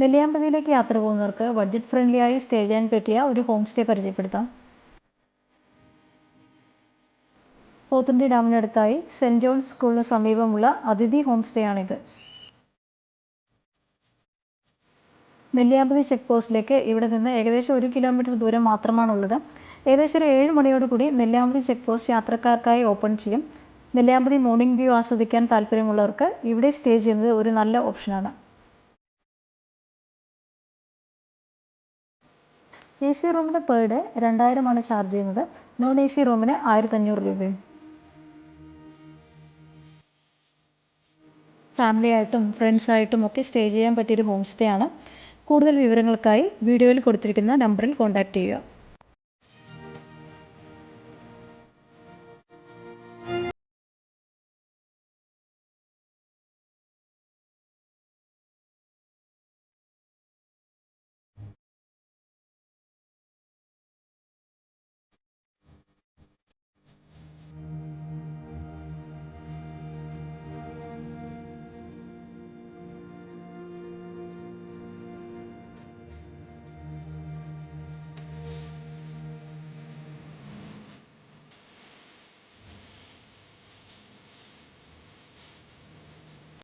നെല്ലിയാമ്പതിയിലേക്ക് യാത്ര പോകുന്നവർക്ക് budget ഫ്രണ്ട്ലിയായി stay ചെയ്യാൻ പറ്റിയ ഒരു ഹോം സ്റ്റേ പരിചയപ്പെടുത്താം. പോത്തുണ്ടി ഡാമിനടുത്തായി സെൻറ് ജോൺസ് സ്കൂളിന് സമീപമുള്ള അതിഥി ഹോം സ്റ്റേ ആണിത്. നെല്ലിയാമ്പതി ചെക്ക് പോസ്റ്റിലേക്ക് ഇവിടെ നിന്ന് ഏകദേശം 1 കിലോമീറ്റർ ദൂരം മാത്രമാണുള്ളത്. ഏകദേശം ഒരു 7 മണിയോടുകൂടി നെല്ലിയാമ്പതി ചെക്ക് പോസ്റ്റ് യാത്രക്കാർക്കായി ഓപ്പൺ ചെയ്യും. നെല്ലിയാമ്പതി മോർണിംഗ് വ്യൂ ആസ്വദിക്കാൻ താല്പര്യമുള്ളവർക്ക് ഇവിടെ സ്റ്റേ ചെയ്യുന്നത് ഒരു നല്ല ഓപ്ഷനാണ്. AC റൂമിന് പെർ ഡേ 2000 ചാർജ് ചെയ്യുന്നത്. നോൺ AC റൂമിന് 1500 രൂപയും. ഫാമിലിയായിട്ടും ഫ്രണ്ട്സായിട്ടും ഒക്കെ സ്റ്റേ ചെയ്യാൻ പറ്റിയൊരു ഹോം സ്റ്റേ ആണ്. കൂടുതൽ വിവരങ്ങൾക്കായി വീഡിയോയിൽ കൊടുത്തിരിക്കുന്ന നമ്പറിൽ കോൺടാക്റ്റ് ചെയ്യുക.